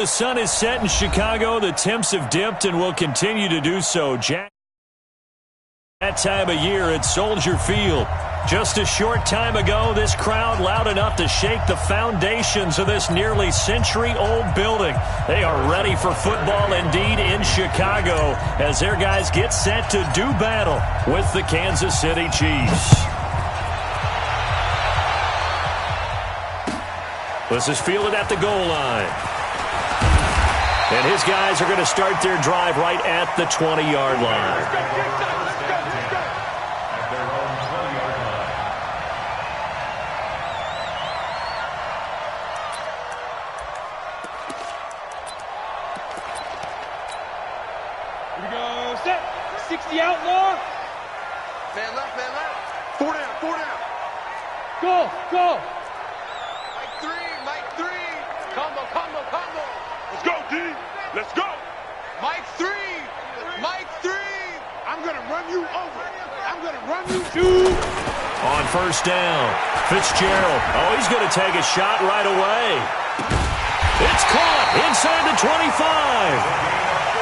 The sun is set in Chicago. The temps have dipped and will continue to do so. Jack, that time of year at Soldier Field. Just a short time ago, this crowd loud enough to shake the foundations of this nearly century-old building. They are ready for football indeed in Chicago as their guys get set to do battle with the Kansas City Chiefs. This is fielded at the goal line. And his guys are going to start their drive right at the 20-yard line. Here we go. Set. 60 outlaw. Man left. 4 down. Go. Mike 3. Combo. Let's go, D. Let's go. Mike 3. I'm going to run you over. I'm going to run you through. On first down, Fitzgerald. Oh, he's going to take a shot right away. It's caught inside the 25.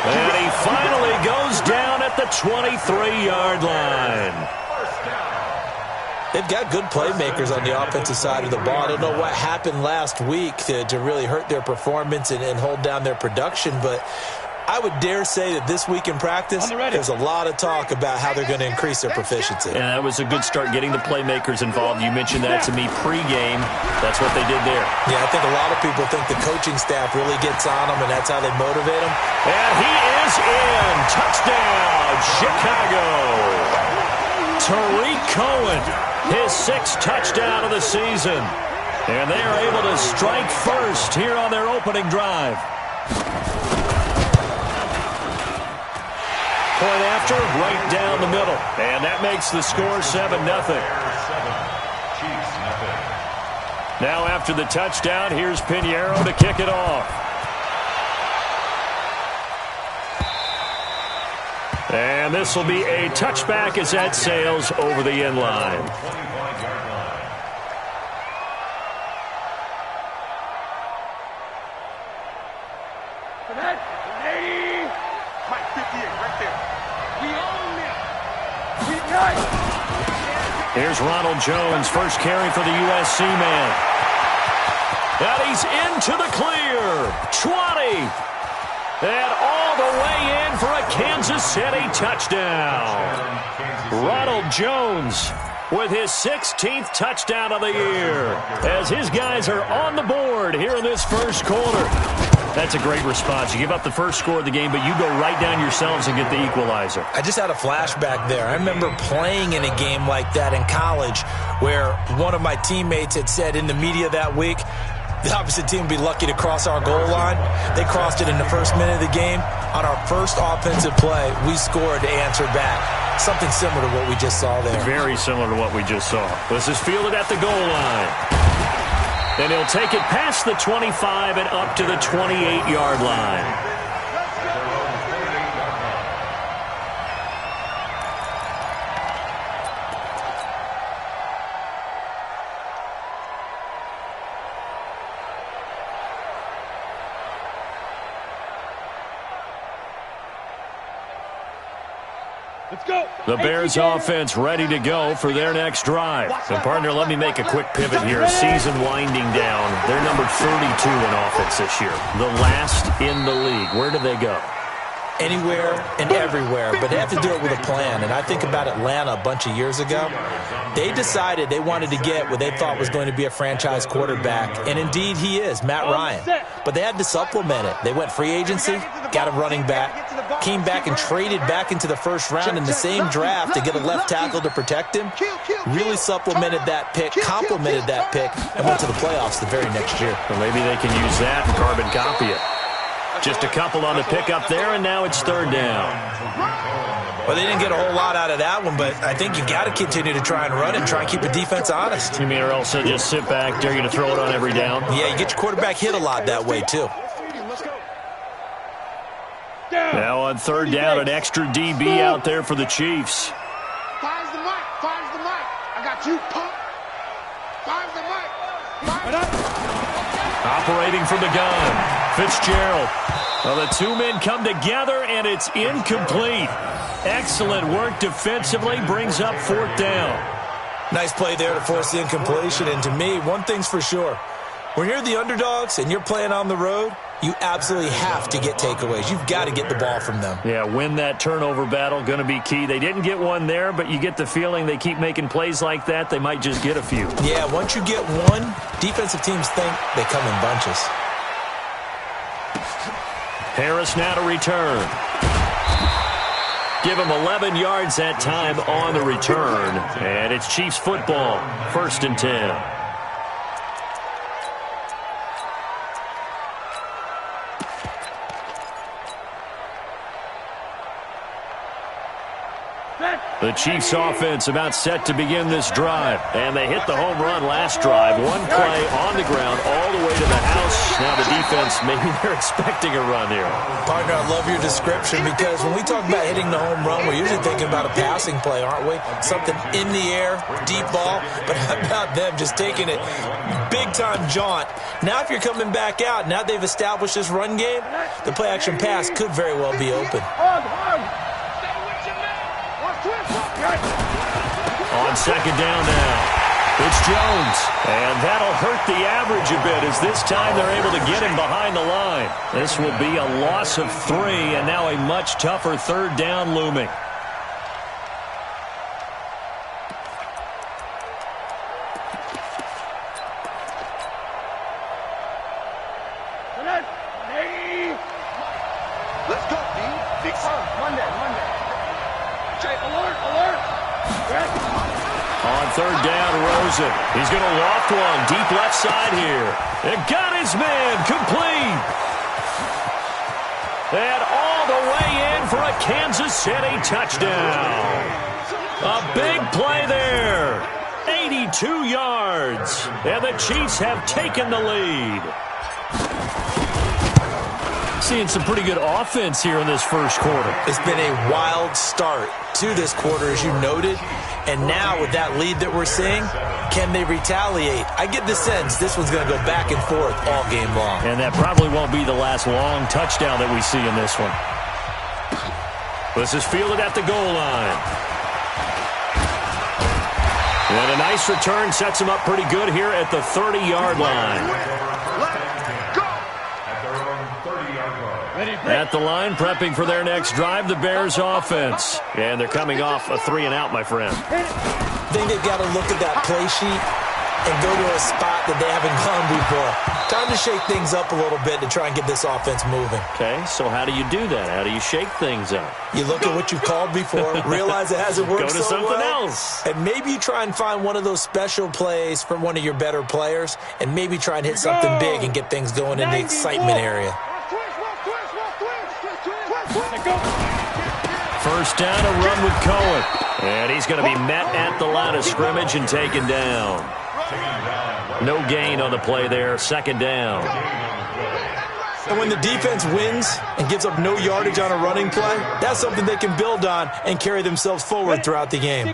And he finally goes down at the 23-yard line. They've got good playmakers on the offensive side of the ball. I don't know what happened last week to really hurt their performance and hold down their production, but I would dare say that this week in practice, there's a lot of talk about how they're going to increase their proficiency. And that was a good start getting the playmakers involved. You mentioned that to me pregame. That's what they did there. Yeah, I think a lot of people think the coaching staff really gets on them, and that's how they motivate them. And he is in. Touchdown, Chicago. Tariq Cohen, his 6th touchdown of the season. And they are able to strike first here on their opening drive. Point after, right down the middle. And that makes the score 7-0. Now after the touchdown, here's Pinheiro to kick it off. And this will be a touchback as that sails over the end line. Mike 58 right there. We own them. Here's Ronald Jones, first carry for the USC man. And he's into the clear. 20. And all the way in for a Kansas City touchdown. Ronald Jones with his 16th touchdown of the year as his guys are on the board here in this first quarter. That's a great response. You give up the first score of the game, but you go right down yourselves and get the equalizer. I just had a flashback there. I remember playing in a game like that in college where one of my teammates had said in the media that week, the opposite team would be lucky to cross our goal line. They crossed it in the first minute of the game. On our first offensive play, we scored to answer back. Something similar to what we just saw there. Very similar to what we just saw. This is fielded at the goal line. And he'll take it past the 25 and up to the 28-yard line. Let's go. The Bears offense ready to go for their next drive. And partner, let me make a quick pivot here. Season winding down. They're number 32 in offense this year. The last in the league. Where do they go? Anywhere and everywhere, but they have to do it with a plan. And I think about Atlanta a bunch of years ago. They decided they wanted to get what they thought was going to be a franchise quarterback, and indeed he is, Matt Ryan. But they had to supplement it. They went free agency, got a running back, came back and traded back into the first round in the same draft to get a left tackle to protect him, really supplemented that pick, complemented that pick, and went to the playoffs the very next year. Well, maybe they can use that and carbon copy it. Just a couple on the pickup there, and now it's third down. Well, they didn't get a whole lot out of that one, but I think you've got to continue to try and run and try and keep the defense honest. You mean, or else just sit back, dare you to throw it on every down? Yeah, you get your quarterback hit a lot that way, too. Now on third down, an extra DB out there for the Chiefs. Fires the mic. I got you, punk. Fires the mic. Operating from the gun. Fitzgerald. Well, the two men come together, and it's incomplete. Excellent work defensively, brings up 4th down. Nice play there to force the incompletion, and to me, one thing's for sure. When you're the underdogs and you're playing on the road, you absolutely have to get takeaways. You've got to get the ball from them. Yeah, win that turnover battle, going to be key. They didn't get one there, but you get the feeling they keep making plays like that, they might just get a few. Yeah, once you get one, defensive teams think they come in bunches. Harris now to return. Give him 11 yards that time on the return. And it's Chiefs football, 1st and 10. The Chiefs offense about set to begin this drive. And they hit the home run last drive. One play on the ground all the way to the house. Now the defense, maybe they're expecting a run here. Partner, I love your description because when we talk about hitting the home run, we're usually thinking about a passing play, aren't we? Something in the air, deep ball. But how about them just taking it big-time jaunt? Now if you're coming back out, now they've established this run game, the play-action pass could very well be open. On 2nd down now, it's Jones. And that'll hurt the average a bit as this time they're able to get him behind the line. This will be a loss of 3, and now a much tougher 3rd down looming. Let's go, D. Big Monday. Jay, alert. On 3rd down, Rosen. He's going to loft one deep left side here. It got his man complete. And all the way in for a Kansas City touchdown. A big play there. 82 yards. And the Chiefs have taken the lead. Seeing some pretty good offense here in this first quarter. It's been a wild start to this quarter, as you noted. And now with that lead that we're seeing, can they retaliate? I get the sense this one's going to go back and forth all game long. And that probably won't be the last long touchdown that we see in this one. This is fielded at the goal line. And a nice return sets him up pretty good here at the 30-yard line. At the line, prepping for their next drive, the Bears offense. And they're coming off a 3-and-out, my friend. I think they've got to look at that play sheet and go to a spot that they haven't gone before. Time to shake things up a little bit to try and get this offense moving. Okay, so how do you do that? How do you shake things up? You look at what you've called before, realize it hasn't worked so well. Go to something else. And maybe you try and find one of those special plays from one of your better players, and maybe try and hit something big and get things going in the excitement area. 1st down, a run with Cohen. And he's going to be met at the line of scrimmage and taken down. No gain on the play there, 2nd down. And when the defense wins and gives up no yardage on a running play, that's something they can build on and carry themselves forward throughout the game.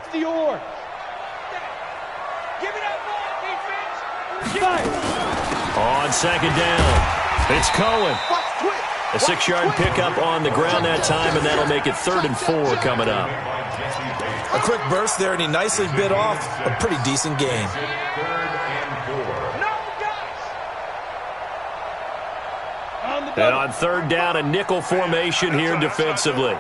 On 2nd down, it's Cohen. A 6-yard pickup on the ground that time, and that'll make it 3rd and 4 coming up. A quick burst there, and he nicely bit off a pretty decent gain. And on 3rd down, a nickel formation here defensively.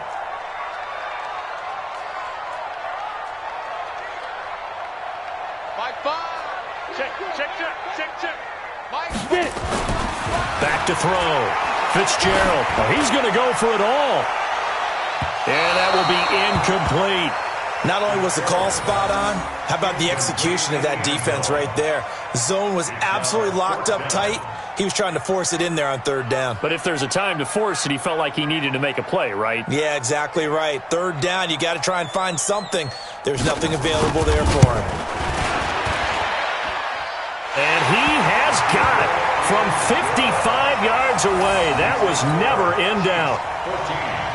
Back to throw. Fitzgerald. Oh, he's going to go for it all. And that will be incomplete. Not only was the call spot on, how about the execution of that defense right there? The zone was absolutely locked up tight. He was trying to force it in there on 3rd down. But if there's a time to force it, he felt like he needed to make a play, right? Yeah, exactly right. 3rd down, you got to try and find something. There's nothing available there for him. And he has got it. from 55 yards away. That was never in doubt.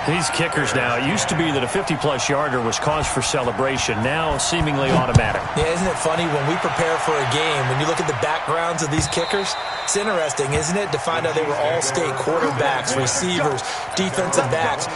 These kickers now, it used to be that a 50-plus yarder was cause for celebration. Now seemingly automatic. Yeah, isn't it funny when we prepare for a game, when you look at the backgrounds of these kickers, it's interesting, isn't it, to find out they were all-state quarterbacks, receivers, defensive backs,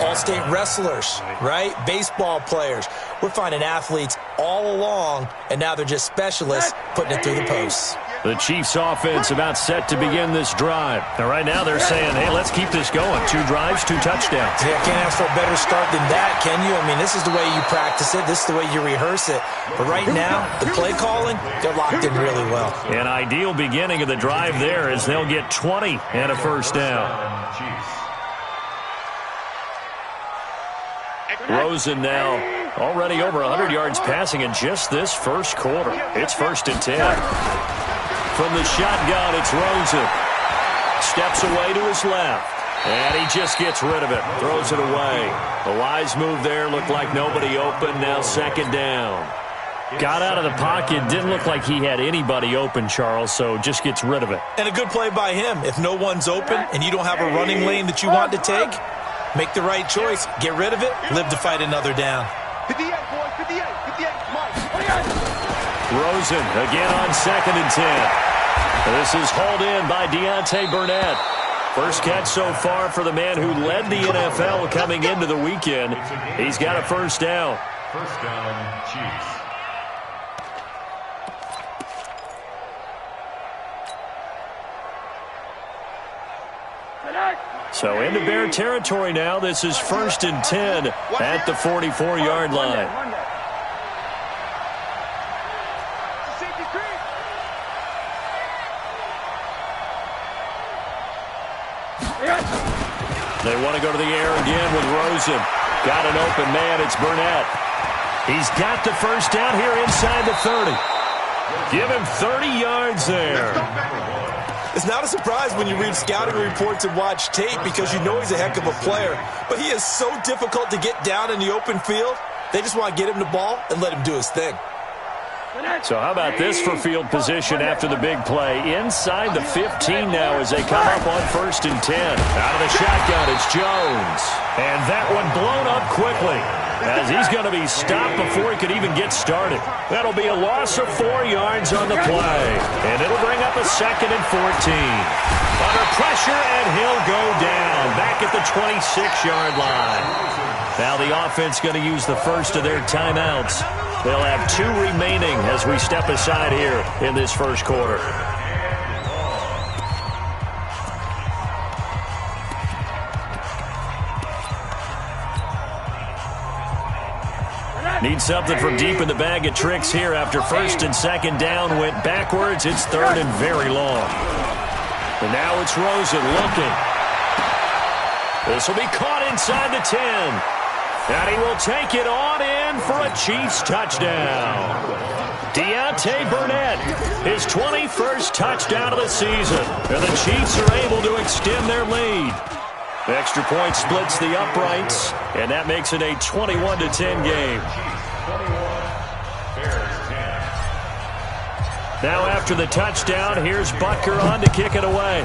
all-state wrestlers, right? Baseball players. We're finding athletes all along, and now they're just specialists putting it through the posts. The Chiefs offense about set to begin this drive. Now, right now they're saying, hey, let's keep this going. 2 drives, 2 touchdowns. Yeah, can't ask for a better start than that, can you? I mean, this is the way you practice it. This is the way you rehearse it. But right now, the play calling, they're locked in really well. An ideal beginning of the drive there as they'll get 20 and a first down. Rosen now already over 100 yards passing in just this first quarter. It's 1st and 10. From the shotgun, it's Rosen. Steps away to his left. And he just gets rid of it. Throws it away. A wise move there. Looked like nobody open. Now 2nd down. Got out of the pocket. Didn't look like he had anybody open, Charles, so just gets rid of it. And a good play by him. If no one's open and you don't have a running lane that you want to take, make the right choice. Get rid of it. Live to fight another down. 58, boys. 58. 58. Mike. Rosen again on 2nd and 10. This is hauled in by Deontay Burnett. First catch so far for the man who led the NFL coming into the weekend. He's got a first down. First down, Chiefs. So into Bear territory now. This is 1st and 10 at the 44-yard line. They want to go to the air again with Rosen. Got an open man. It's Burnett. He's got the first down here inside the 30. Give him 30 yards there. It's not a surprise when you read scouting reports and watch tape because you know he's a heck of a player. But he is so difficult to get down in the open field. They just want to get him the ball and let him do his thing. So how about this for field position after the big play? Inside the 15 now as they come up on 1st and 10. Out of the shotgun, it's Jones. And that one blown up quickly as he's going to be stopped before he could even get started. That'll be a loss of 4 yards on the play. And it'll bring up a 2nd and 14. Under pressure, and he'll go down back at the 26-yard line. Now the offense going to use the first of their timeouts. They'll have 2 remaining as we step aside here in this first quarter. Need something from deep in the bag of tricks here after 1st and 2nd down went backwards. It's 3rd and very long. And now it's Rosen looking. This will be caught inside the 10. And he will take it on in for a Chiefs touchdown. Deontay Burnett, his 21st touchdown of the season. And the Chiefs are able to extend their lead. The extra point splits the uprights, and that makes it a 21-10 game. Now after the touchdown, here's Butker on to kick it away.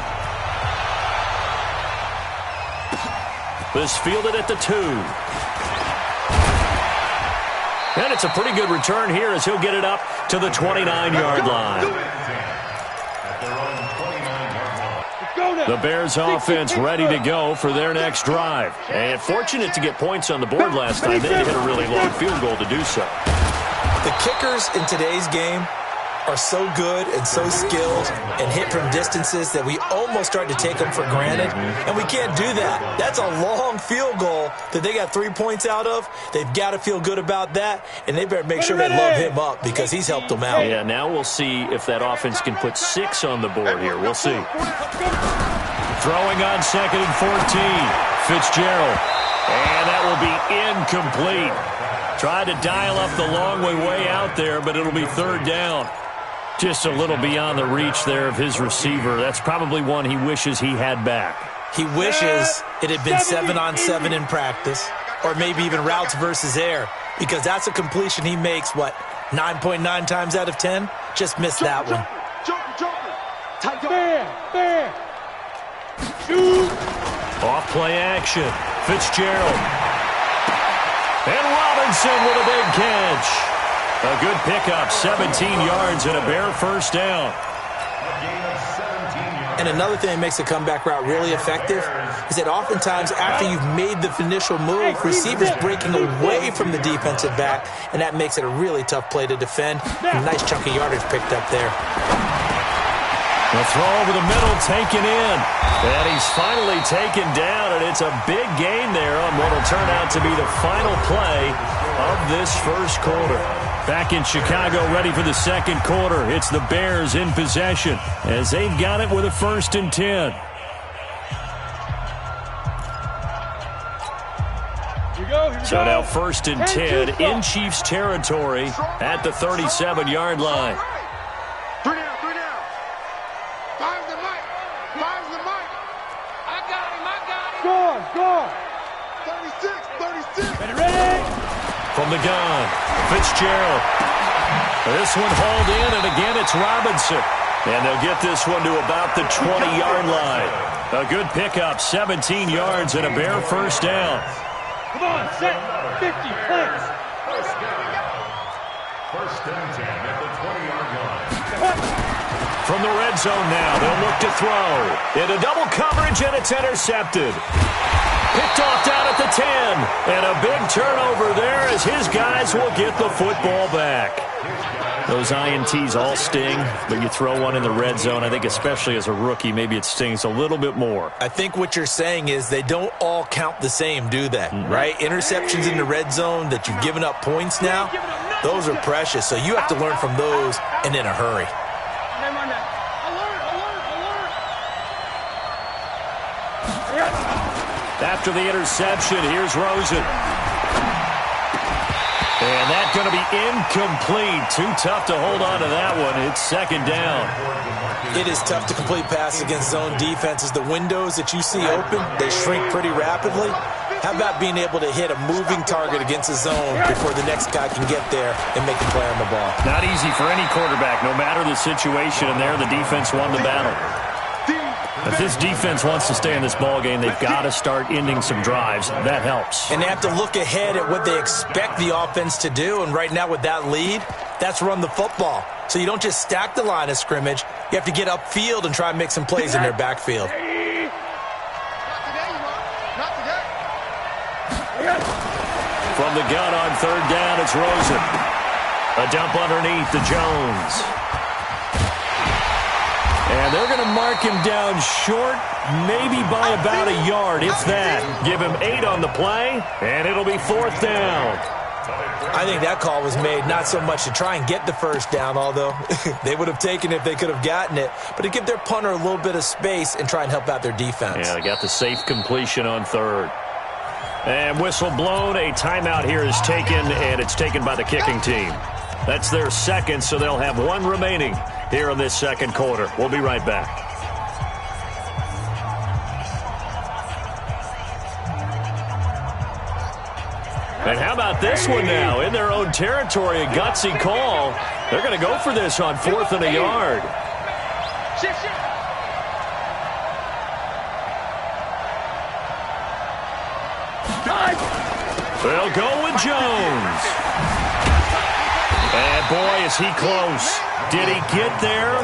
This fielded at the 2. And it's a pretty good return here as he'll get it up to the 29-yard line. The Bears offense ready to go for their next drive. And fortunate to get points on the board last time. They hit a really long field goal to do so. The kickers in today's game are so good and so skilled and hit from distances that we almost start to take them for granted, and we can't do that. That's a long field goal that they got 3 points out of. They've got to feel good about that, and they better make sure they love him up because he's helped them out. Yeah, now we'll see if that offense can put 6 on the board here. We'll see. Throwing on 2nd and 14. Fitzgerald. And that will be incomplete. Tried to dial up the long way out there, but it'll be 3rd down. Just a little beyond the reach there of his receiver. That's probably one he wishes he had back. He wishes it had been 7-on-7 in practice, or maybe even routes versus air, because that's a completion he makes, 9.9 times out of 10? Just missed that one. Fair. Shoot. Off play action. Fitzgerald. And Robinson with a big catch. A good pickup, 17 yards and a Bear first down. And another thing that makes the comeback route really effective is that oftentimes after you've made the initial move, receivers breaking away from the defensive back, and that makes it a really tough play to defend. A nice chunk of yardage picked up there. The throw over the middle taken in. And he's finally taken down, and it's a big gain there on what will turn out to be the final play of this first quarter. Back in Chicago, ready for the second quarter. It's the Bears in possession as they've got it with a 1st and 10. So now 1st and 10 in Chiefs territory at the 37-yard line. Three down. Five's the mic. I got him. Score. 36. Ready. From the gun, Fitzgerald. This one hauled in, and again it's Robinson. And they'll get this one to about the 20-yard line. A good pickup, 17 yards and a Bear first down. Come on, set. 50, plays. First and 10 at the 20-yard line. From the red zone now, they'll look to throw. Into double coverage, and it's intercepted. Picked off down at the 10. And a big turnover there as his guys will get the football back. Those INTs all sting, but you throw one in the red zone, I think especially as a rookie, maybe it stings a little bit more. I think what you're saying is they don't all count the same, do they? Right? Interceptions in the red zone that you've given up points now, those are precious. So you have to learn from those and in a hurry. After the interception, here's Rosen. And that's going to be incomplete. Too tough to hold on to that one. It's second down. It is tough to complete passes against zone defenses. The windows that you see open, they shrink pretty rapidly. How about being able to hit a moving target against a zone before the next guy can get there and make a play on the ball? Not easy for any quarterback, no matter the situation. And there, the defense won the battle. If this defense wants to stay in this ballgame, they've got to start ending some drives. That helps. And they have to look ahead at what they expect the offense to do. And right now with that lead, that's run the football. So you don't just stack the line of scrimmage. You have to get upfield and try and make some plays in their backfield. From the gun on third down, it's Rosen. A dump underneath to Jones. And they're going to mark him down short, maybe by about a yard, if that. Give him 8 on the play, and it'll be 4th down. I think that call was made not so much to try and get the first down, although they would have taken it if they could have gotten it, but to give their punter a little bit of space and try and help out their defense. Yeah, they got the safe completion on third. And whistle blown. A timeout here is taken, and it's taken by the kicking team. That's their second, so they'll have one remaining here in this second quarter. We'll be right back. And how about this one now? In their own territory, a gutsy call. They're going to go for this on 4th and a yard. They'll go with Jones. And boy, is he close. Did he get there?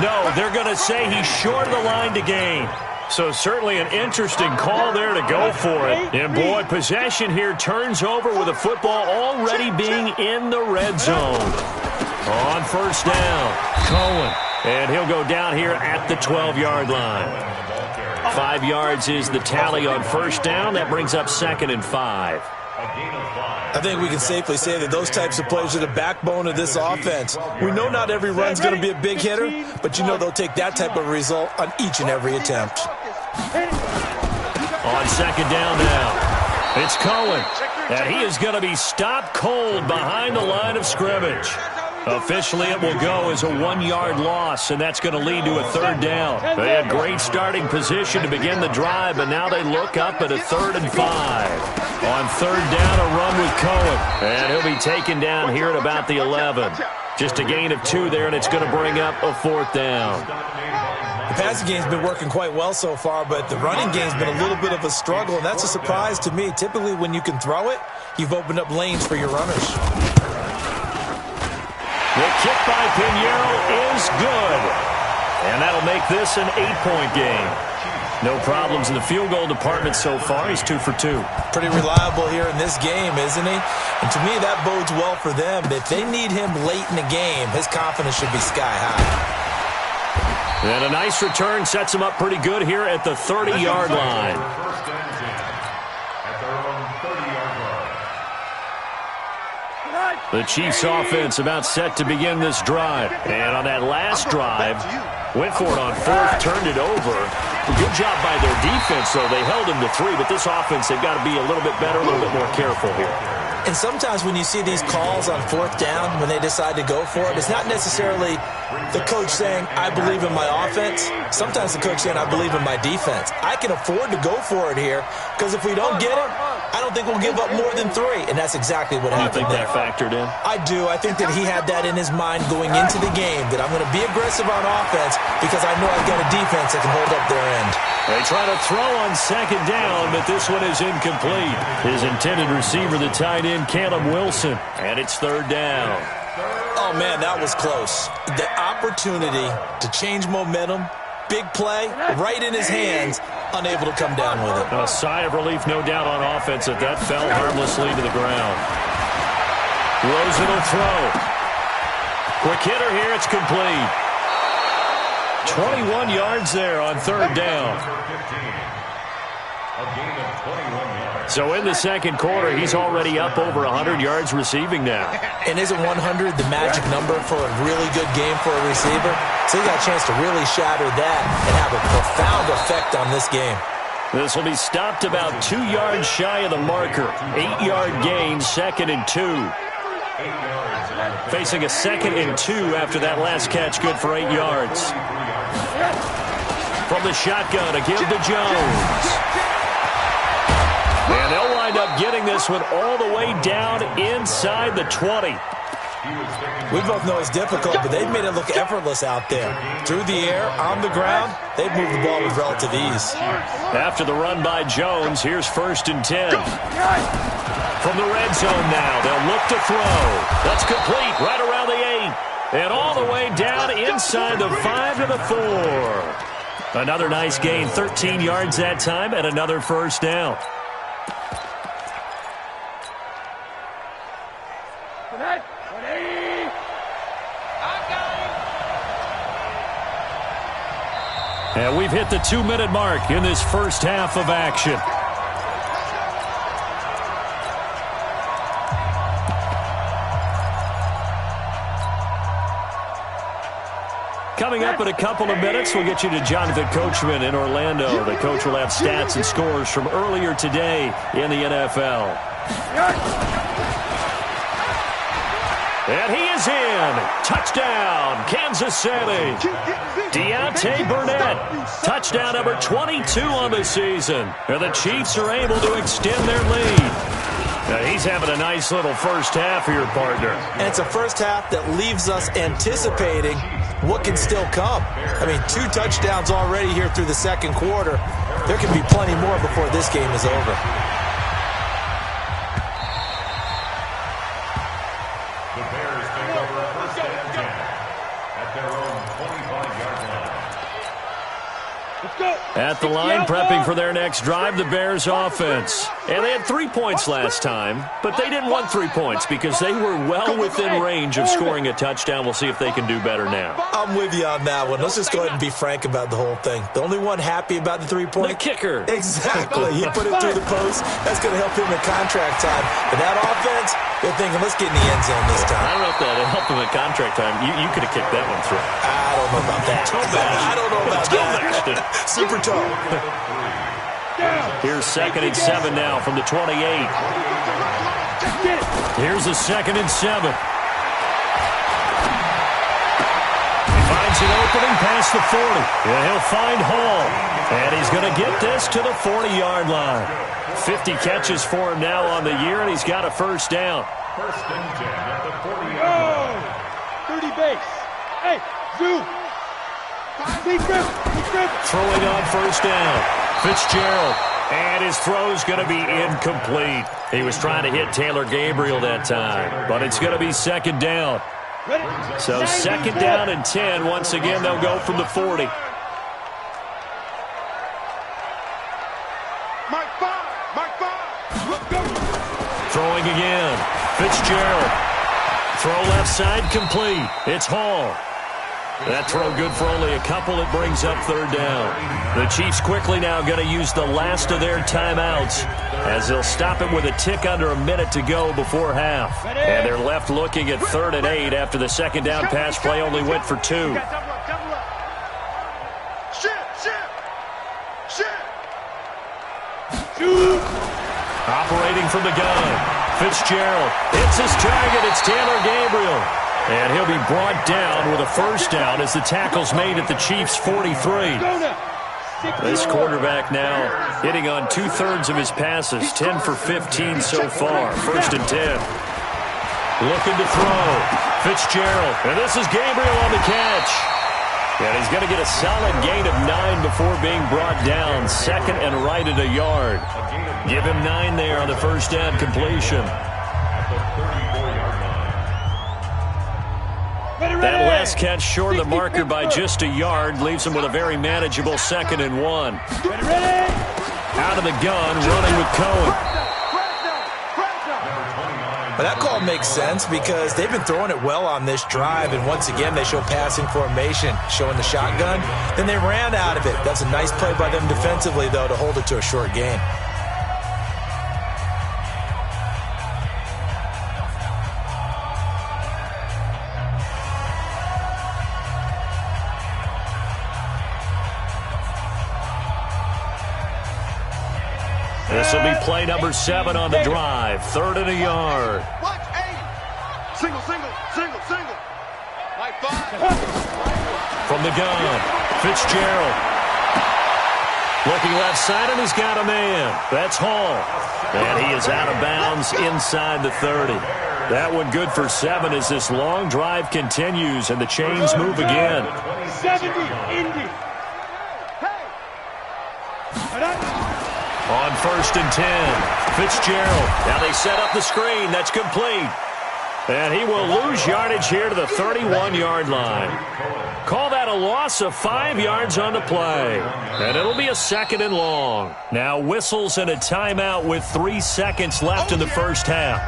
No, they're going to say he's short of the line to gain. So certainly an interesting call there to go for it. And boy, possession here turns over with the football already being in the red zone. On first down, Cohen. And he'll go down here at the 12-yard line. 5 yards is the tally on first down. That brings up 2nd and 5. I think we can safely say that those types of plays are the backbone of this offense. We know not every run's going to be a big hitter, but you know they'll take that type of result on each and every attempt. On second down now, it's Cohen. And he is going to be stopped cold behind the line of scrimmage. Officially, it will go as a 1-yard loss, and that's going to lead to a 3rd down. They had great starting position to begin the drive, but now they look up at a 3rd and 5. On 3rd down, a run with Cohen. And he'll be taken down here at about the 11. Just a gain of 2 there, and it's going to bring up a 4th down. The passing game's been working quite well so far, but the running game's been a little bit of a struggle, and that's a surprise to me. Typically, when you can throw it, you've opened up lanes for your runners. The kick by Pinheiro is good. And that'll make this an 8-point game. No problems in the field goal department so far. He's 2 for 2. Pretty reliable here in this game, isn't he? And to me, that bodes well for them. If they need him late in the game, his confidence should be sky high. And a nice return sets him up pretty good here at the 30-yard line. The Chiefs offense about set to begin this drive. And on that last drive, went for it on 4th, turned it over. Good job by their defense, though. They held him to 3, but this offense, they've got to be a little bit better, a little bit more careful here. And sometimes when you see these calls on 4th down, when they decide to go for it, it's not necessarily the coach saying, I believe in my offense. Sometimes the coach saying, I believe in my defense. I can afford to go for it here, because if we don't get it, I don't think we'll give up more than 3. And that's exactly what happened there. You think that factored in? I do. I think that he had that in his mind going into the game, that I'm going to be aggressive on offense because I know I've got a defense that can hold up their end. They try to throw on 2nd down, but this one is incomplete. His intended receiver, the tight end, Caleb Wilson. And it's 3rd down. Oh, man, that was close. The opportunity to change momentum, big play, right in his hands, unable to come down with it. A sigh of relief, no doubt, on offense that fell harmlessly to the ground. Rosen will throw. Quick hitter here, it's complete. 21 yards there on 3rd down. So in the 2nd quarter, he's already up over 100 yards receiving now. And isn't 100 the magic number for a really good game for a receiver? So he got a chance to really shatter that and have a profound effect on this game. This will be stopped about 2 yards shy of the marker. 8-yard gain, 2nd and 2. Facing a 2nd and 2 after that last catch, good for 8 yards. From the shotgun, a give to Jones. And they'll wind up getting this one all the way down inside the 20. We both know it's difficult, but they've made it look effortless out there. Through the air, on the ground, they've moved the ball with relative ease. After the run by Jones, here's 1st and 10. From the red zone now, they'll look to throw. That's complete, right around the 8. And all the way down inside the 5 to the 4. Another nice gain, 13 yards that time, and another 1st down. And we've hit the 2-minute mark in this first half of action. Coming up in a couple of minutes, we'll get you to Jonathan Coachman in Orlando. The coach will have stats and scores from earlier today in the NFL. And he is in. Touchdown, Kansas City. Deontay Burnett, touchdown number 22 on the season. And the Chiefs are able to extend their lead. Now he's having a nice little first half here, partner. And it's a first half that leaves us anticipating what can still come. I mean, 2 touchdowns already here through the 2nd quarter. There can be plenty more before this game is over. The Bears take over 1st and 10 at their own 25-yard line. At the line, prepping for their next drive, the Bears offense. And they had 3 points last time, but they didn't want 3 points because they were well within range of scoring a touchdown. We'll see if they can do better now. I'm with you on that one. Let's just go ahead and be frank about the whole thing. The only one happy about the 3-point? The kicker. Exactly. He put it through the post. That's going to help him in contract time. But that offense, they're thinking, let's get in the end zone this time. I don't know if that helped him in contract time. You could have kicked that one through. I don't know about that. I don't know about that. Super tough. Here's 2nd and 7 now from the 28. Here's a 2nd and 7. He finds an opening past the 40. And he'll find Hall. And he's going to get this to the 40-yard line. 50 catches for him now on the year, and he's got a first down. 1st and 10 at the 40-yard line. 30 base. Hey, Zoo. Throwing on first down. Fitzgerald. And his throw's going to be incomplete. He was trying to hit Taylor Gabriel that time, but it's going to be second down. So second down and 10. Once again, they'll go from the 40. Throwing again. Fitzgerald. Throw left side complete. It's Hall. That throw good for only a couple. It brings up third down. The Chiefs quickly now going to use the last of their timeouts as they'll stop it with a tick under a minute to go before half. And they're left looking at 3rd and 8 after the second down pass play only went for 2. Operating from the gun. Fitzgerald hits his target. It's Taylor Gabriel. And he'll be brought down with a first down as the tackle's made at the Chiefs' 43. This quarterback now hitting on 2/3 of his passes, 10 for 15 so far. 1st and 10. Looking to throw. Fitzgerald. And this is Gabriel on the catch. And he's going to get a solid gain of 9 before being brought down. 2nd and right at a yard. Give him 9 there on the first down completion. That last catch short of the marker by just a yard leaves him with a very manageable 2nd and 1. Out of the gun, running with Cohen. But that call makes sense because they've been throwing it well on this drive, and once again they show passing formation, showing the shotgun. Then they ran out of it. That's a nice play by them defensively, though, to hold it to a short gain. This will be play number 7 on the drive. 3rd and a yard. Single. Like 5. From the gun, Fitzgerald. Looking left side, and he's got a man. That's Hall. And he is out of bounds inside the 30. That one good for 7 as this long drive continues, and the chains move again. 70, Indy. On 1st and 10, Fitzgerald. Now they set up the screen. That's complete. And he will lose yardage here to the 31-yard line. Call that a loss of 5 yards on the play. And it'll be a 2nd and long. Now whistles and a timeout with 3 seconds left in the first half.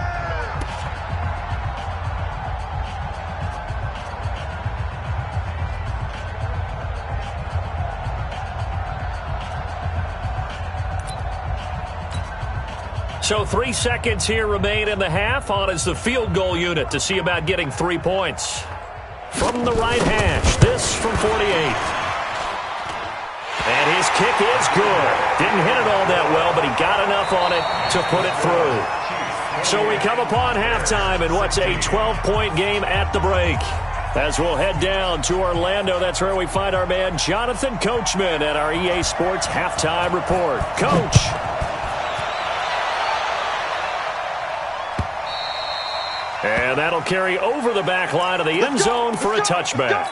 So 3 seconds here remain in the half. On is the field goal unit to see about getting 3 points. From the right hash, this from 48. And his kick is good. Didn't hit it all that well, but he got enough on it to put it through. So we come upon halftime in what's a 12-point game at the break. As we'll head down to Orlando, that's where we find our man Jonathan Coachman at our EA Sports Halftime Report. Coach. And that'll carry over the back line of the end zone for a touchback.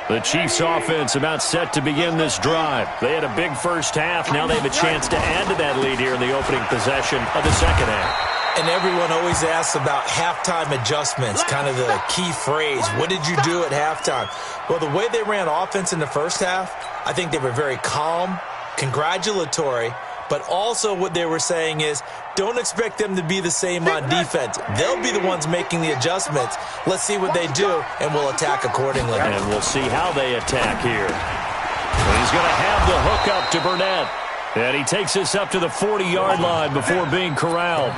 The Chiefs offense about set to begin this drive. They had a big first half. Now they have a chance to add to that lead here in the opening possession of the second half. And everyone always asks about halftime adjustments, kind of the key phrase. What did you do at halftime? Well, the way they ran offense in the first half, I think they were very calm, congratulatory, but also what they were saying is don't expect them to be the same on defense. They'll be the ones making the adjustments. Let's see what they do, and we'll attack accordingly. And we'll see how they attack here. And he's going to have the hook up to Burnett. And he takes this up to the 40-yard line before being corralled.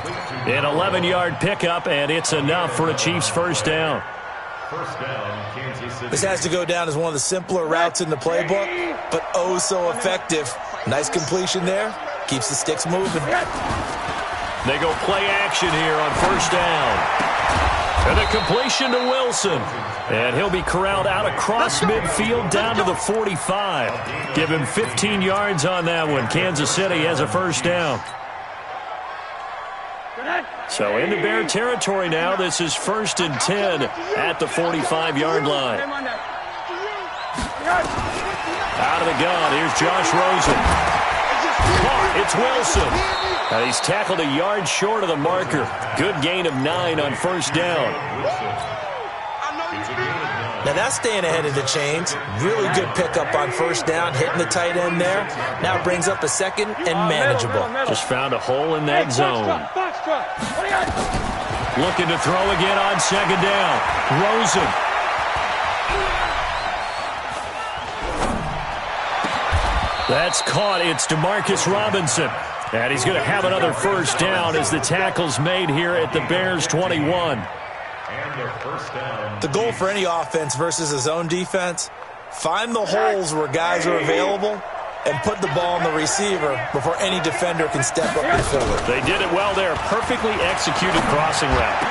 An 11-yard pickup, and it's enough for a Chiefs first down. This has to go down as one of the simpler routes in the playbook, but oh so effective. Nice completion there. Keeps the sticks moving. They go play action here on first down. And a completion to Wilson. And he'll be corralled out across midfield down to the 45. Give him 15 yards on that one. Kansas City has a first down. So into Bear territory now. This is 1st and 10 at the 45-yard line. Out of the gun, here's Josh Rosen. Caught, it's Wilson. He's tackled a yard short of the marker. Good gain of 9 on first down. Now that's staying ahead of the chains. Really good pickup on first down, hitting the tight end there. Now brings up a second and manageable. Just found a hole in that zone. Looking to throw again on second down. Rosen. That's caught. It's DeMarcus Robinson. And he's going to have another first down as the tackle's made here at the Bears' 21. The goal for any offense versus a zone defense, find the holes where guys are available and put the ball on the receiver before any defender can step up and fill it. They did it well there. Perfectly executed crossing route.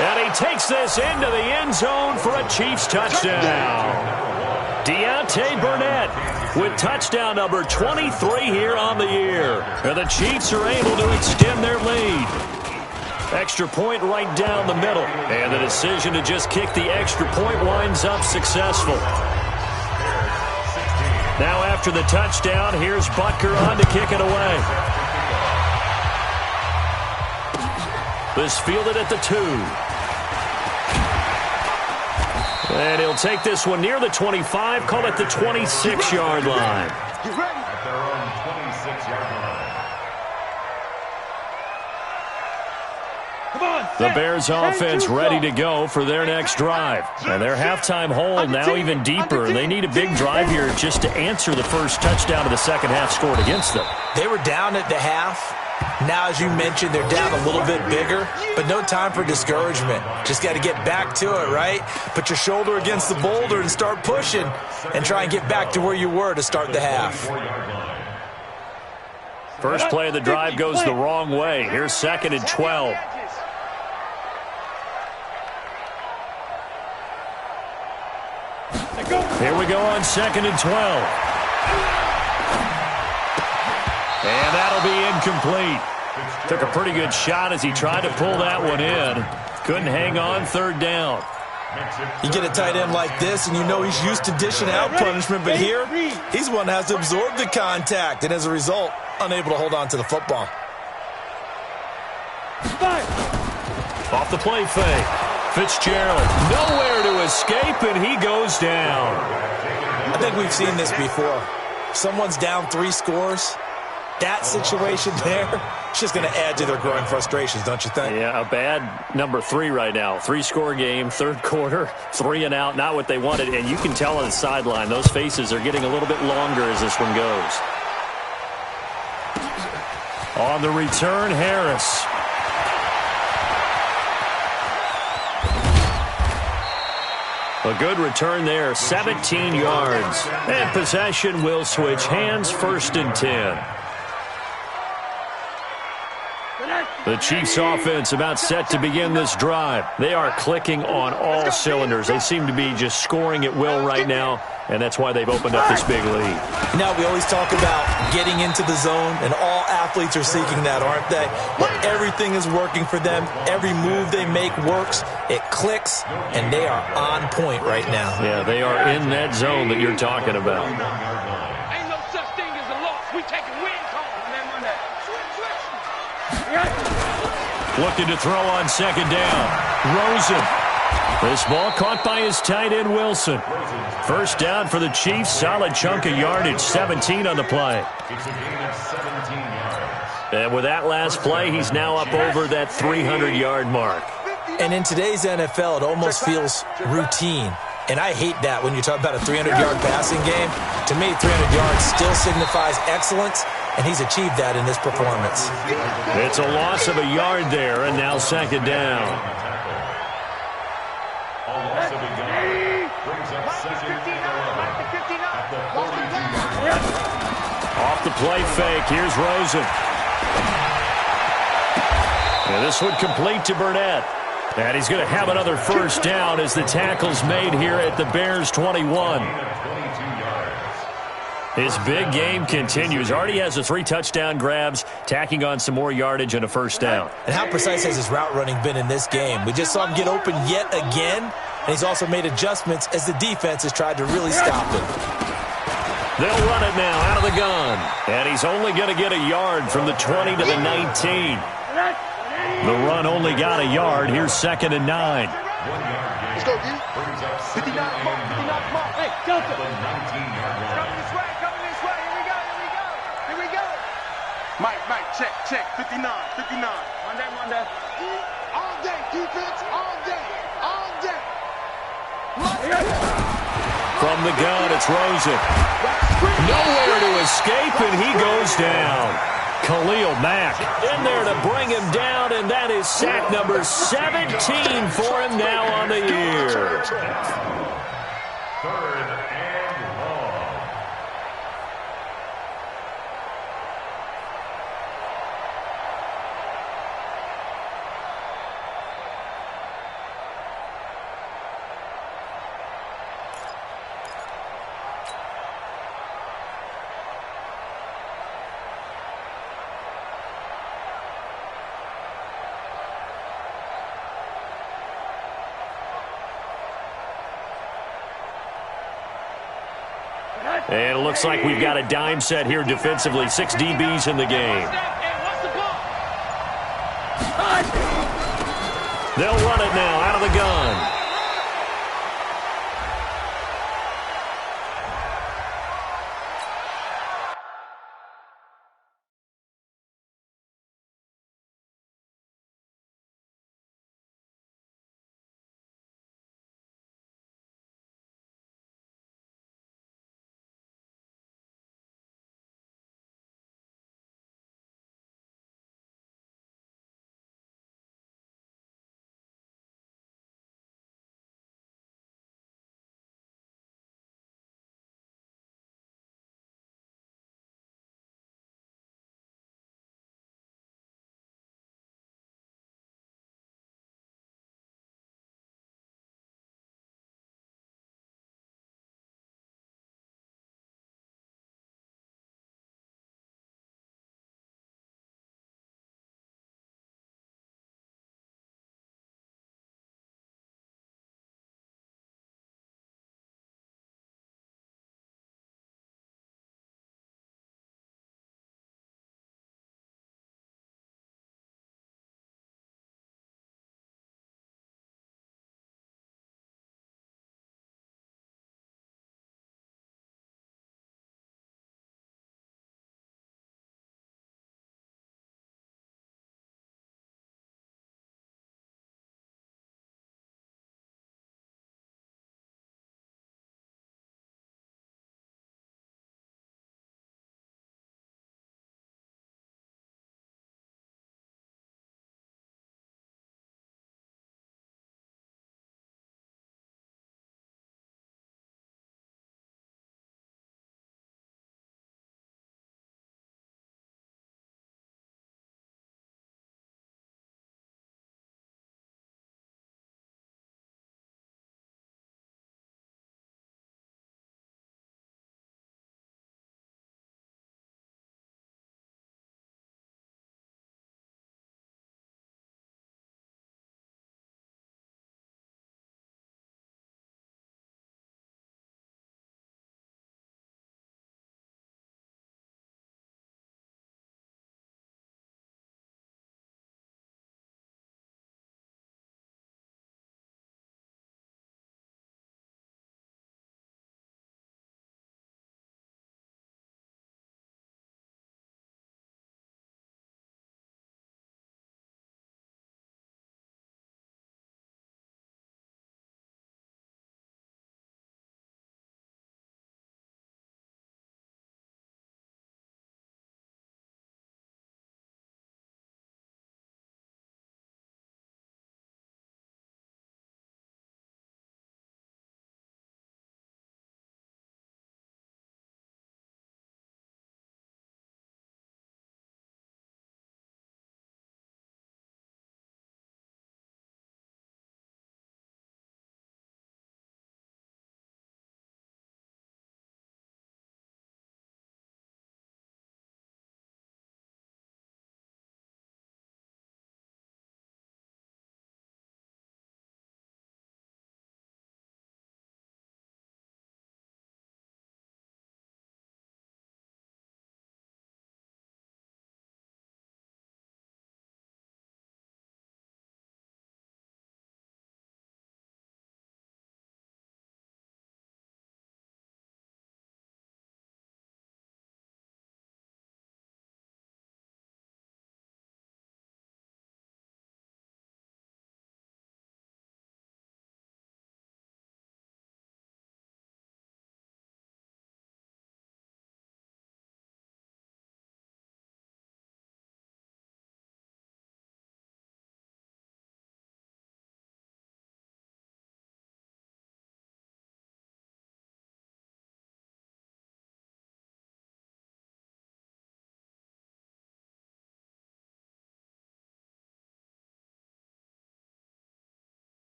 And he takes this into the end zone for a Chiefs touchdown. Deontay Burnett with touchdown number 23 here on the year. And the Chiefs are able to extend their lead. Extra point right down the middle. And the decision to just kick the extra point winds up successful. Now after the touchdown, here's Butker on to kick it away. This fielded at the 2. And he'll take this one near the 25, call it the 26-yard line. At their own 26-yard line. The Bears offense ready to go for their next drive. And their halftime hole now even deeper. They need a big drive here just to answer the first touchdown of the second half scored against them. They were down at the half. Now, as you mentioned, they're down a little bit bigger, but no time for discouragement. Just got to get back to it, right? Put your shoulder against the boulder and start pushing and try and get back to where you were to start the half. First play of the drive goes the wrong way. Here's 2nd and 12. Here we go on 2nd and 12. And that'll be incomplete. Took a pretty good shot as he tried to pull that one in. Couldn't hang on, 3rd down. You get a tight end like this, and you know he's used to dishing out punishment, but here, he's the one that has to absorb the contact, and as a result, unable to hold on to the football. Off the play fake. Fitzgerald nowhere to escape, and he goes down. I think we've seen this before. Someone's down 3 scores. That situation there, it's just going to add to their growing frustrations, don't you think? Yeah, a bad number 3 right now. 3-score game, 3rd quarter, 3 and out, not what they wanted. And you can tell on the sideline, those faces are getting a little bit longer as this one goes. On the return, Harris. A good return there, 17 yards. And possession will switch hands, 1st and 10. The Chiefs offense about set to begin this drive. They are clicking on all cylinders. They seem to be just scoring at will right now, and that's why they've opened up this big lead. Now, we always talk about getting into the zone, and all athletes are seeking that, aren't they? But everything is working for them. Every move they make works. It clicks, and they are on point right now. Yeah, they are in that zone that you're talking about. Ain't no such thing as a loss. We taking wins home. Looking to throw on 2nd down. Rosen. This ball caught by his tight end, Wilson. First down for the Chiefs. Solid chunk of yardage. 17 on the play. And with that last play, he's now up over that 300-yard mark. And in today's NFL, it almost feels routine. And I hate that when you talk about a 300-yard passing game. To me, 300 yards still signifies excellence, and he's achieved that in this performance. It's a loss of a yard there, and now 2nd down. A loss of a yard brings up 2nd and 11 at the 42-yard line. Off the play fake, here's Rosen. And this one complete to Burnett. And he's going to have another first down as the tackle's made here at the Bears 21. His big game continues. Already has the 3 touchdown grabs, tacking on some more yardage and a first down. And how precise has his route running been in this game? We just saw him get open yet again, and he's also made adjustments as the defense has tried to really stop him. They'll run it now out of the gun. And he's only going to get a yard from the 20 to the 19. The run only got a yard. Here's 2nd and 9. Let's go, D. 59, mark. Hey, Delta. Coming this way. Here we go. Mike, check, 59. Monday. All day, defense, all day. From the gun, it's Rosen. Nowhere to escape, and he goes down. Khalil Mack in there to bring him down, and that is sack number 17 for him now on the year. 3rd and long. And it looks like we've got a dime set here defensively. 6 DBs in the game. They'll run it now out of the gun.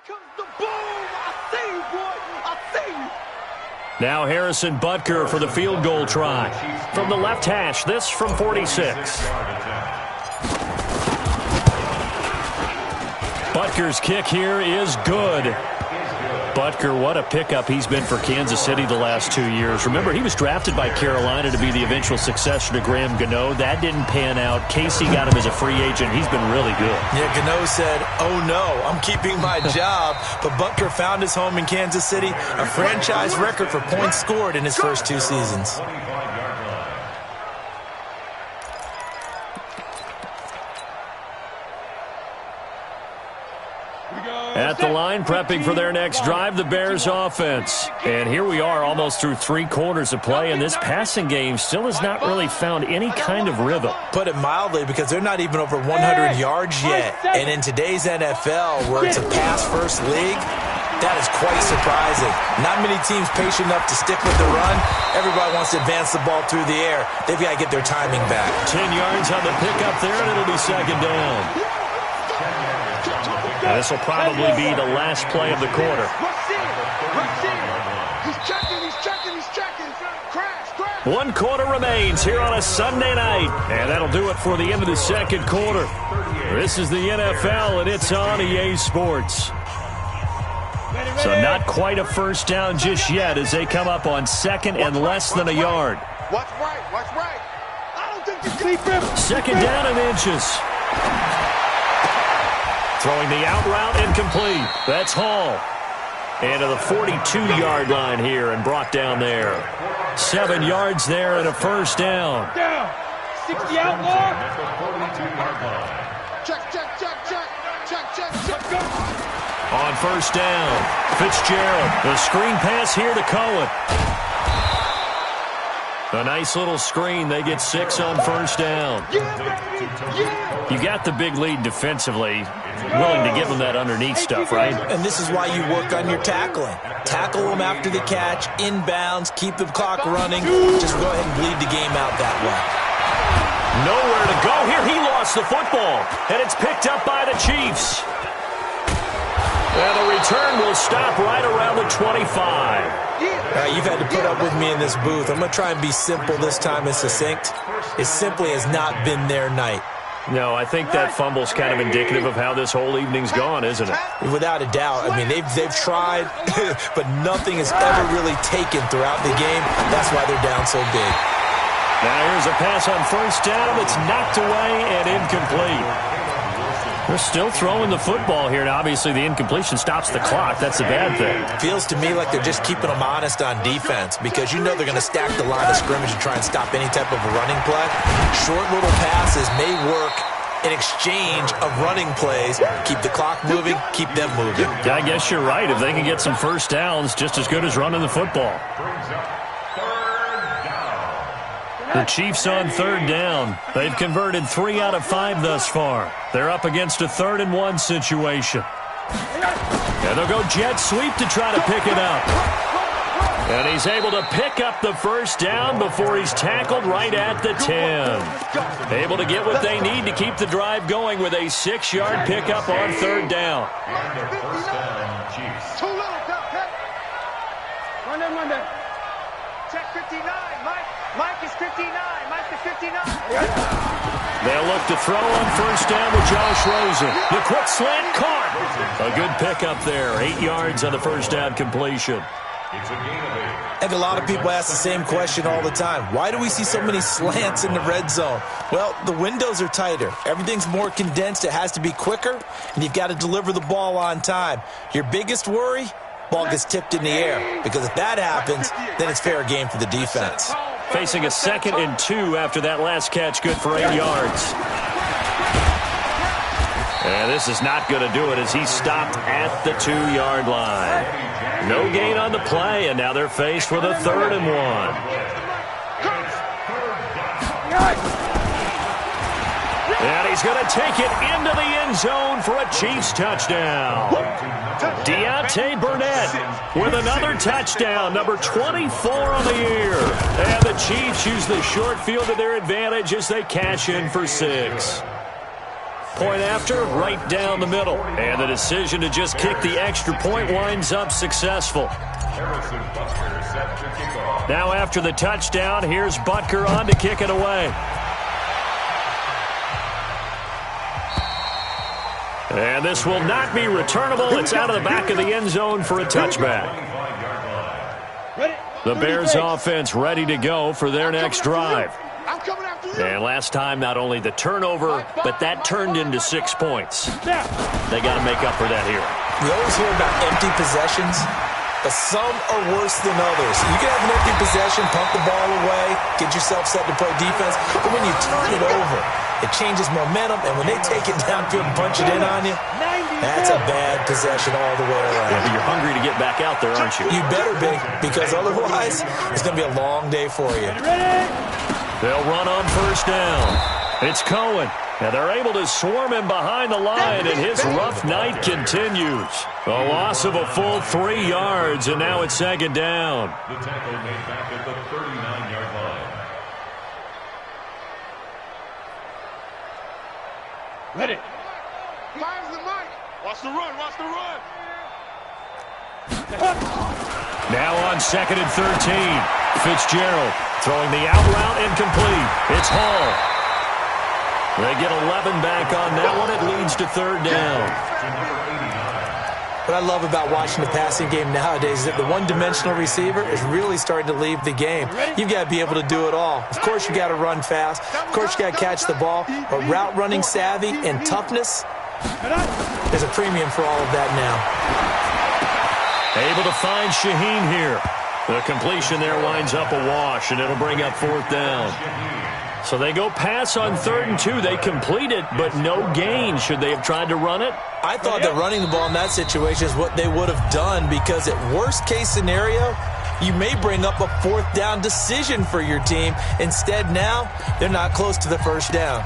comes the boom. I see you, boy. I see you. Now Harrison Butker for the field goal try. From the left hash, this from 46. Butker's kick here is good. Butker, what a pickup he's been for Kansas City the last 2 years. Remember, he was drafted by Carolina to be the eventual successor to Graham Gano. That didn't pan out. Casey got him as a free agent. He's been really good. Yeah, Gano said, oh no, I'm keeping my job. But Butker found his home in Kansas City, a franchise record for points scored in his first 2 seasons. At the line, prepping for their next drive, the Bears offense. And here we are almost through 3 quarters of play, and this passing game still has not really found any kind of rhythm. Put it mildly, because they're not even over 100 yards yet. And in today's NFL, where it's a pass-first league, that is quite surprising. Not many teams patient enough to stick with the run. Everybody wants to advance the ball through the air. They've got to get their timing back. 10 yards on the pickup there, and it'll be second down. Now, this will probably be the last play of the quarter. He's checking. Crash. 1 quarter remains here on a Sunday night. And that'll do it for the end of the second quarter. This is the NFL, and it's on EA Sports. So not quite a first down just yet as they come up on second and less than a yard. Watch right. I don't think you keep him. Second down and inches. Throwing the out route incomplete. That's Hall. And to the 42-yard line here and brought down there. 7 yards there and a first down. 60 outlaw. Check. On first down, Fitzgerald. The screen pass here to Cohen. A nice little screen. They get 6 on first down. You got the big lead defensively. Willing to give them that underneath stuff, right? And this is why you work on your tackling. Tackle them after the catch, inbounds, keep the clock running. Just go ahead and bleed the game out that way. Nowhere to go here. He lost the football, and it's picked up by the Chiefs. And the return will stop right around the 25. You've had to put up with me in this booth. I'm going to try and be simple this time and succinct. It simply has not been their night. No, I think that fumble's kind of indicative of how this whole evening's gone, isn't it? Without a doubt. I mean, they've tried, but nothing has ever really taken throughout the game. That's why they're down so big. Now here's a pass on first down. It's knocked away and incomplete. They're still throwing the football here, and obviously the incompletion stops the clock. That's a bad thing. Feels to me like they're just keeping them honest on defense because you know they're going to stack the line of scrimmage and try and stop any type of a running play. Short little passes may work in exchange of running plays. Keep the clock moving, keep them moving. Yeah, I guess you're right. If they can get some first downs, just as good as running the football. The Chiefs on third down. They've converted 3 out of 5 thus far. They're up against a 3rd-and-1 situation. And they'll go jet sweep to try to pick it up. And he's able to pick up the first down before he's tackled right at the 10. Able to get what they need to keep the drive going with a 6-yard pickup on third down. Too little, Run there. Check 59, Mike. Mike is 59. Mike is 59. They'll look to throw on first down with Josh Rosen. The quick slant caught. A good pickup there. 8 yards on the first down completion. And a lot of people ask the same question all the time. Why do we see so many slants in the red zone? Well, the windows are tighter. Everything's more condensed. It has to be quicker, and you've got to deliver the ball on time. Your biggest worry? Ball gets tipped in the air. Because if that happens, then it's fair game for the defense. Facing a 2nd and 2 after that last catch, good for 8 yards. And this is not going to do it as he's stopped at the 2-yard line. No gain on the play, and now they're faced with a 3rd and 1. And he's going to take it into the end zone for a Chiefs touchdown. Deontay Burnett with another touchdown, number 24 on the year. And the Chiefs use the short field to their advantage as they cash in for 6. Point after, right down the middle. And the decision to just kick the extra point winds up successful. Now after the touchdown, here's Butker on to kick it away. And this will not be returnable. It's out of the back of the end zone for a touchback. The Bears offense ready to go for their next drive. And last time, not only the turnover, but that turned into 6 points. They got to make up for that here. We always hear about empty possessions, but some are worse than others. You can have an empty possession, pump the ball away, get yourself set to play defense, but when you turn it over, it changes momentum, and when they take it downfield and punch it in on you, that's a bad possession all the way around. Yeah, but you're hungry to get back out there, aren't you? You better be, because otherwise, it's going to be a long day for you. They'll run on first down. It's Cohen. And they're able to swarm him behind the line, and his rough night continues. A loss of a full 3 yards, and now it's second down. The tackle made back at the 39-yard line. Ready. Fires the mic. Watch the run. Watch the run. Now on 2nd and 13. Fitzgerald throwing the out route incomplete. It's Hall. They get 11 back on that one. It leads to third down. What I love about watching the passing game nowadays is that the one-dimensional receiver is really starting to leave the game. You've got to be able to do it all. Of course, you got to run fast. Of course, you got to catch the ball. But route running savvy and toughness, there's a premium for all of that now. Able to find Shaheen here. The completion there winds up a wash, and it'll bring up fourth down. So they go pass on 3rd and 2. They complete it, but no gain. Should they have tried to run it? I thought that running the ball in that situation is what they would have done, because at worst case scenario, you may bring up a 4th down decision for your team. Instead, now, they're not close to the first down.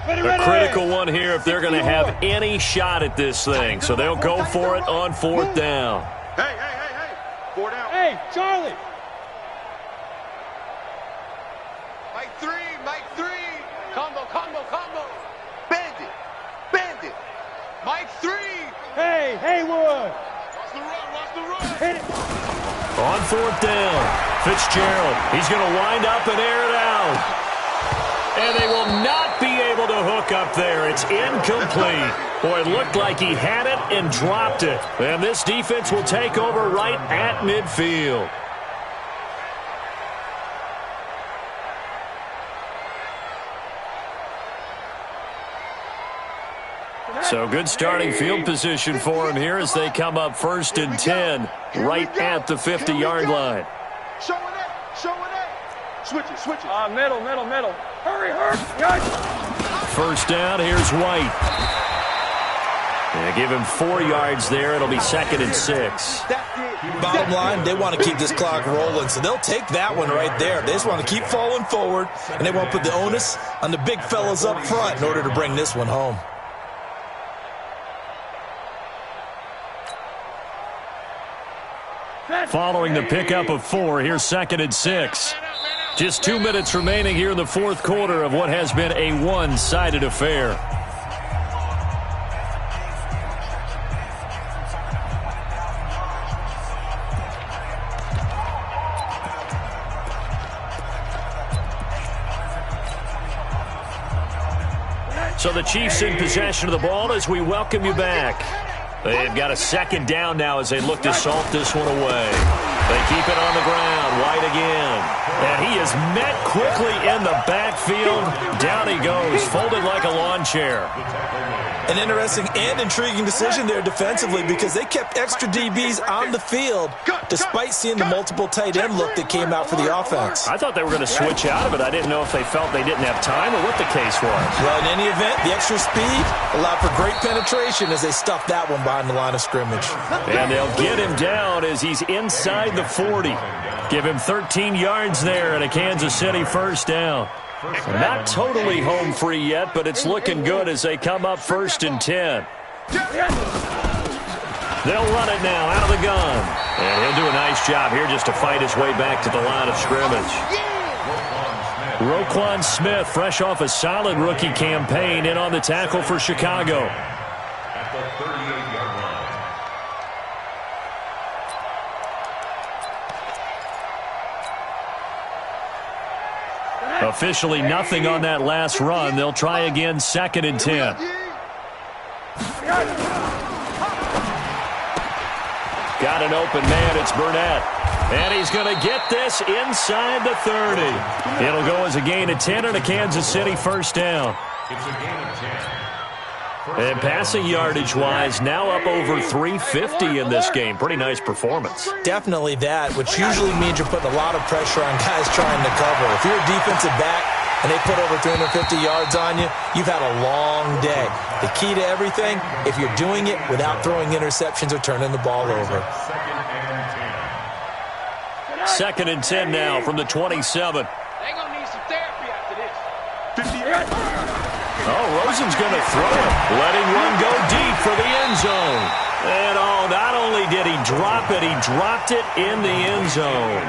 A critical one here if they're going to have any shot at this thing. So they'll go for it on 4th down. Hey. 4 down. Hey, Charlie. Mike 3. Combo. Bandit. Mike 3. Hey, Haywood. Watch the run. Hit it. On 4th down, Fitzgerald. He's going to wind up and air it out. And they will not be able to hook up there. It's incomplete. Boy, it looked like he had it and dropped it. And this defense will take over right at midfield. So good starting field position for him here as they come up 1st and 10 right at the 50-yard line. Show it. Switch it. Middle. Hurry. Yes. First down, here's White. Give him 4 yards there. It'll be 2nd and 6. Bottom line, they want to keep this clock rolling, so they'll take that one right there. They just want to keep falling forward, and they want to put the onus on the big fellas up front in order to bring this one home. Following the pickup of 4, here's 2nd and 6. Just 2 minutes remaining here in the 4th quarter of what has been a one-sided affair. So the Chiefs in possession of the ball as we welcome you back. They've got a 2nd down now as they look to salt this one away. They keep it on the ground. White again. And he is met quickly in the backfield. Down he goes, folded like a lawn chair. An interesting and intriguing decision there defensively, because they kept extra DBs on the field despite seeing the multiple tight end look that came out for the offense. I thought they were going to switch out of it. I didn't know if they felt they didn't have time or what the case was. Well, in any event, the extra speed allowed for great penetration as they stuffed that one behind the line of scrimmage. And they'll get him down as he's inside the 40. Give him 13 yards there and a Kansas City first down. Not totally home free yet, but it's looking good as they come up 1st and 10. They'll run it now out of the gun. And he'll do a nice job here just to fight his way back to the line of scrimmage. Roquan Smith, fresh off a solid rookie campaign, in on the tackle for Chicago. At the 38-yard line. Officially nothing on that last run. They'll try again, 2nd and 10. Got an open man, it's Burnett. And he's going to get this inside the 30. It'll go as a gain of 10 and a Kansas City first down. It's a gain of 10. And passing yardage-wise, now up over 350 in this game. Pretty nice performance. Definitely that, which usually means you're putting a lot of pressure on guys trying to cover. If you're a defensive back and they put over 350 yards on you, you've had a long day. The key to everything, if you're doing it without throwing interceptions or turning the ball over. 2nd and 10 now from the 27. They're going to need some therapy after this. 58. Oh, Rosen's going to throw it. Letting one go deep for the end zone. And oh, not only did he drop it, he dropped it in the end zone.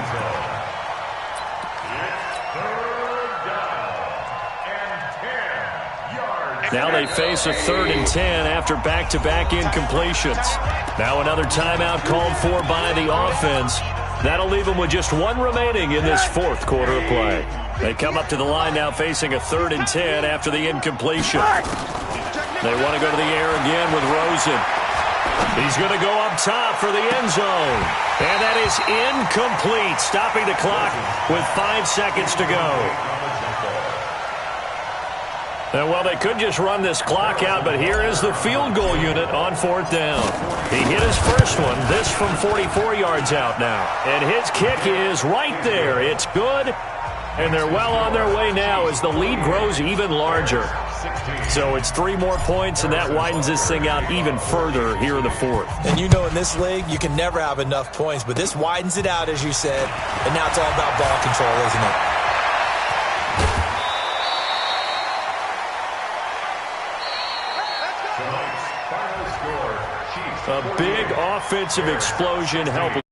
Now they face a 3rd and 10 after back-to-back incompletions. Now another timeout called for by the offense. That'll leave them with just one remaining in this 4th quarter of play. They come up to the line now facing a 3rd and 10 after the incompletion. They want to go to the air again with Rosen. He's going to go up top for the end zone. And that is incomplete, stopping the clock with 5 seconds to go. Well, they could just run this clock out, but here is the field goal unit on 4th down. He hit his first one, this from 44 yards out now. And his kick is right there. It's good, and they're well on their way now as the lead grows even larger. So it's 3 more points, and that widens this thing out even further here in the 4th. And you know in this league, you can never have enough points, but this widens it out, as you said, and now it's all about ball control, isn't it? A big offensive explosion helping.